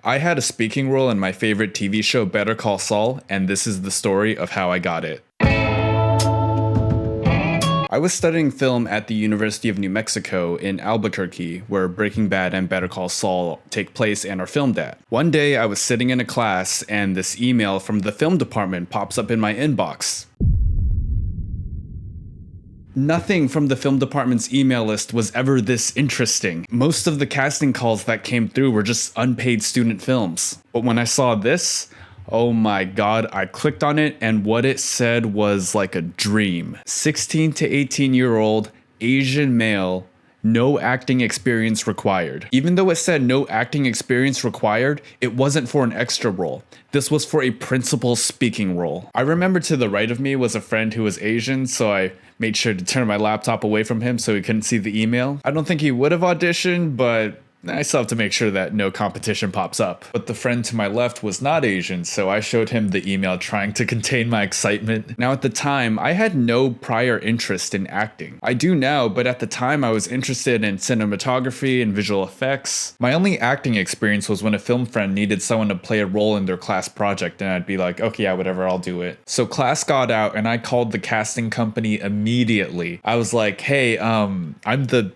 I had a speaking role in my favorite TV show, Better Call Saul, and this is the story of how I got it. I was studying film at the University of New Mexico in Albuquerque, where Breaking Bad and Better Call Saul take place and are filmed at. One day, I was sitting in a class, and this email from the film department pops up in my inbox. Nothing from the film department's email list was ever this interesting. Most of the casting calls that came through were just unpaid student films. But when I saw this, oh my god, I clicked on it and what it said was like a dream. 16 to 18-year-old Asian male, no acting experience required. Even though it said no acting experience required, it wasn't for an extra role. This was for a principal speaking role. I remember to the right of me was a friend who was Asian, so I made sure to turn my laptop away from him so he couldn't see the email. I don't think he would have auditioned, but I still have to make sure that no competition pops up. But the friend to my left was not Asian, so I showed him the email trying to contain my excitement. Now at the time, I had no prior interest in acting. I do now, but at the time I was interested in cinematography and visual effects. My only acting experience was when a film friend needed someone to play a role in their class project, and I'd be like, okay, yeah, whatever, I'll do it. So class got out and I called the casting company immediately. I was like, hey, I'm the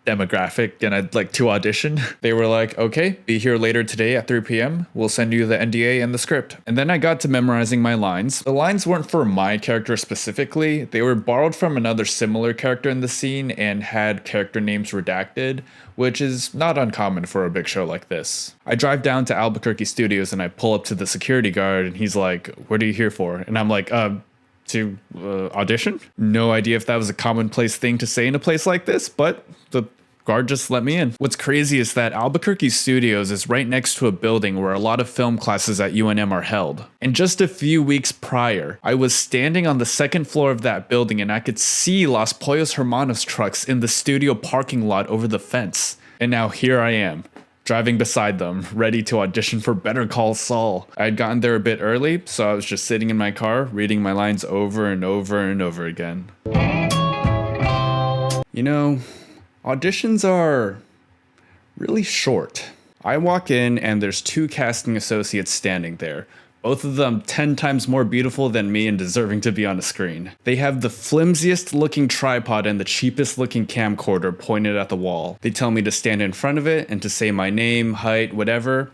demographic and I'd like to audition. They were like, okay, be here later today at 3 p.m. We'll send you the NDA and the script. And then I got to memorizing my lines. The lines weren't for my character specifically. They were borrowed from another similar character in the scene and had character names redacted, which is not uncommon for a big show like this. I drive down to Albuquerque Studios and I pull up to the security guard and he's like, what are you here for? And I'm like, to audition? No idea if that was a commonplace thing to say in a place like this, but the guard just let me in. What's crazy is that Albuquerque Studios is right next to a building where a lot of film classes at UNM are held. And just a few weeks prior, I was standing on the second floor of that building and I could see Los Pollos Hermanos trucks in the studio parking lot over the fence. And now here I am, driving beside them, ready to audition for Better Call Saul. I had gotten there a bit early, so I was just sitting in my car, reading my lines over and over and over again. You know, auditions are really short. I walk in and there's two casting associates standing there. Both of them 10 times more beautiful than me and deserving to be on a screen. They have the flimsiest looking tripod and the cheapest looking camcorder pointed at the wall. They tell me to stand in front of it and to say my name, height, whatever,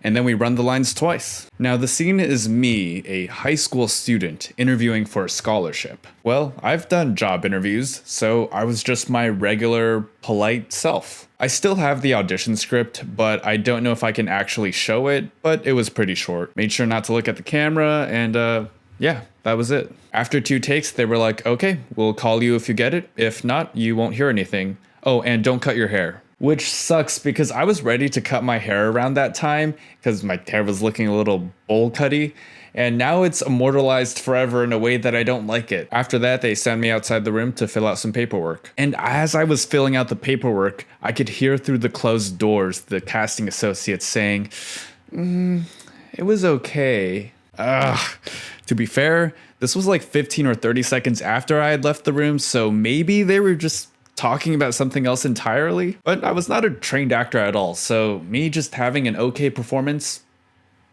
and then we run the lines twice. Now the scene is me, a high school student, interviewing for a scholarship. Well, I've done job interviews, so I was just my regular, polite self. I still have the audition script, but I don't know if I can actually show it, but it was pretty short. Made sure not to look at the camera, and yeah, that was it. After 2 takes, they were like, okay, we'll call you if you get it. If not, you won't hear anything. Oh, and don't cut your hair. Which sucks because I was ready to cut my hair around that time because my hair was looking a little bowl cutty, and now it's immortalized forever in a way that I don't like it. After that, they sent me outside the room to fill out some paperwork. And as I was filling out the paperwork, I could hear through the closed doors the casting associates saying, it was okay. To be fair, this was like 15 or 30 seconds after I had left the room, so maybe they were just talking about something else entirely. But I was not a trained actor at all, so me just having an okay performance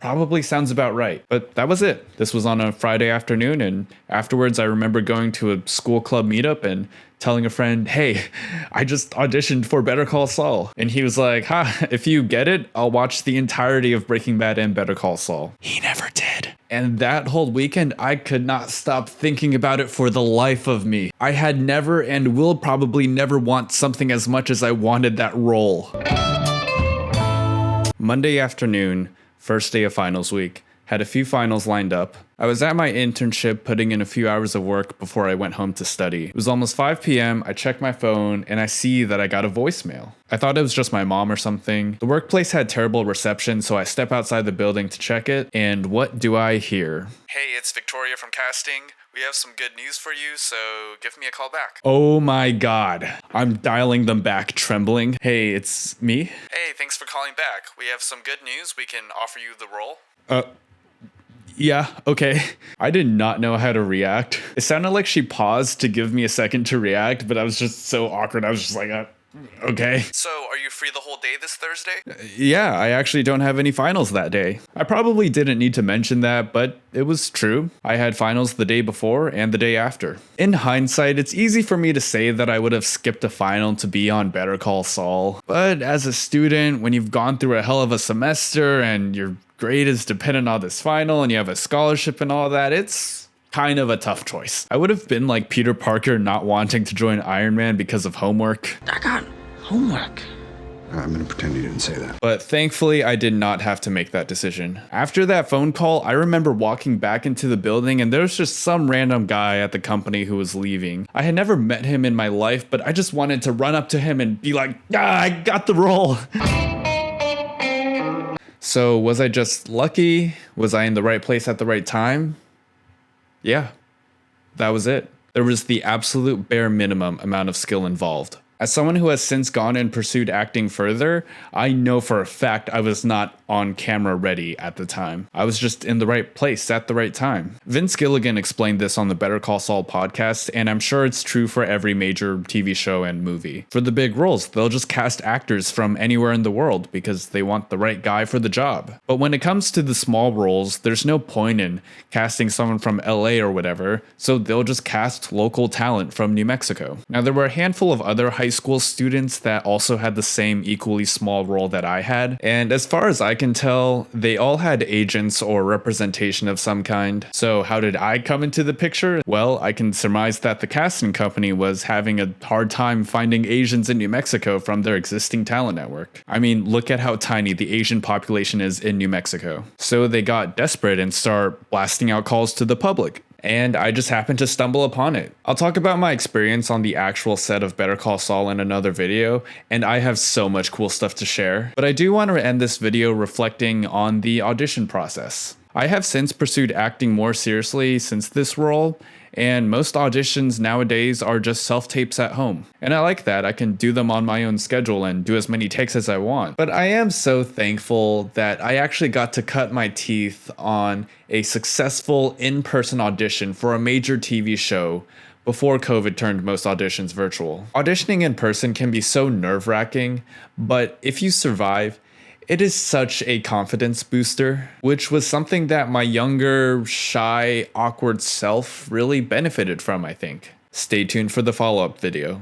probably sounds about right. But that was it. This was on a Friday afternoon, and afterwards I remember going to a school club meetup and telling a friend, hey, I just auditioned for Better Call Saul. And he was like, if you get it, I'll watch the entirety of Breaking Bad and Better Call Saul. He never did. And that whole weekend, I could not stop thinking about it for the life of me. I had never and will probably never want something as much as I wanted that role. Monday afternoon, first day of finals week. Had a few finals lined up. I was at my internship putting in a few hours of work before I went home to study. It was almost 5 p.m. I check my phone and I see that I got a voicemail. I thought it was just my mom or something. The workplace had terrible reception, so I step outside the building to check it, and what do I hear? Hey, it's Victoria from casting. We have some good news for you, so give me a call back. Oh my god. I'm dialing them back, trembling. Hey, it's me? Hey, thanks for calling back. We have some good news. We can offer you the role. Yeah, okay. I did not know how to react. It sounded like she paused to give me a second to react, but I was just so awkward. I was just like, Okay. So, are you free the whole day this Thursday? Yeah, I actually don't have any finals that day. I probably didn't need to mention that, but it was true. I had finals the day before and the day after. In hindsight, it's easy for me to say that I would have skipped a final to be on Better Call Saul. But as a student, when you've gone through a hell of a semester and your grade is dependent on this final and you have a scholarship and all that, it's kind of a tough choice. I would have been like Peter Parker not wanting to join Iron Man because of homework. I got homework. I'm gonna pretend you didn't say that. But thankfully, I did not have to make that decision. After that phone call, I remember walking back into the building and there was just some random guy at the company who was leaving. I had never met him in my life, but I just wanted to run up to him and be like, I got the role. So was I just lucky? Was I in the right place at the right time? Yeah, that was it. There was the absolute bare minimum amount of skill involved. As someone who has since gone and pursued acting further, I know for a fact I was not on camera ready at the time. I was just in the right place at the right time. Vince Gilligan explained this on the Better Call Saul podcast, and I'm sure it's true for every major TV show and movie. For the big roles, they'll just cast actors from anywhere in the world because they want the right guy for the job. But when it comes to the small roles, there's no point in casting someone from LA or whatever, so they'll just cast local talent from New Mexico. Now, there were a handful of other high school students that also had the same equally small role that I had, and as far as I can tell, they all had agents or representation of some kind. So how did I come into the picture? Well, I can surmise that the casting company was having a hard time finding Asians in New Mexico from their existing talent network. I mean, look at how tiny the Asian population is in New Mexico. So they got desperate and start blasting out calls to the public. And I just happened to stumble upon it. I'll talk about my experience on the actual set of Better Call Saul in another video, and I have so much cool stuff to share. But I do want to end this video reflecting on the audition process. I have since pursued acting more seriously since this role, and most auditions nowadays are just self-tapes at home. And I like that. I can do them on my own schedule and do as many takes as I want. But I am so thankful that I actually got to cut my teeth on a successful in-person audition for a major TV show before COVID turned most auditions virtual. Auditioning in person can be so nerve-wracking, but if you survive, it is such a confidence booster, which was something that my younger, shy, awkward self really benefited from, I think. Stay tuned for the follow-up video.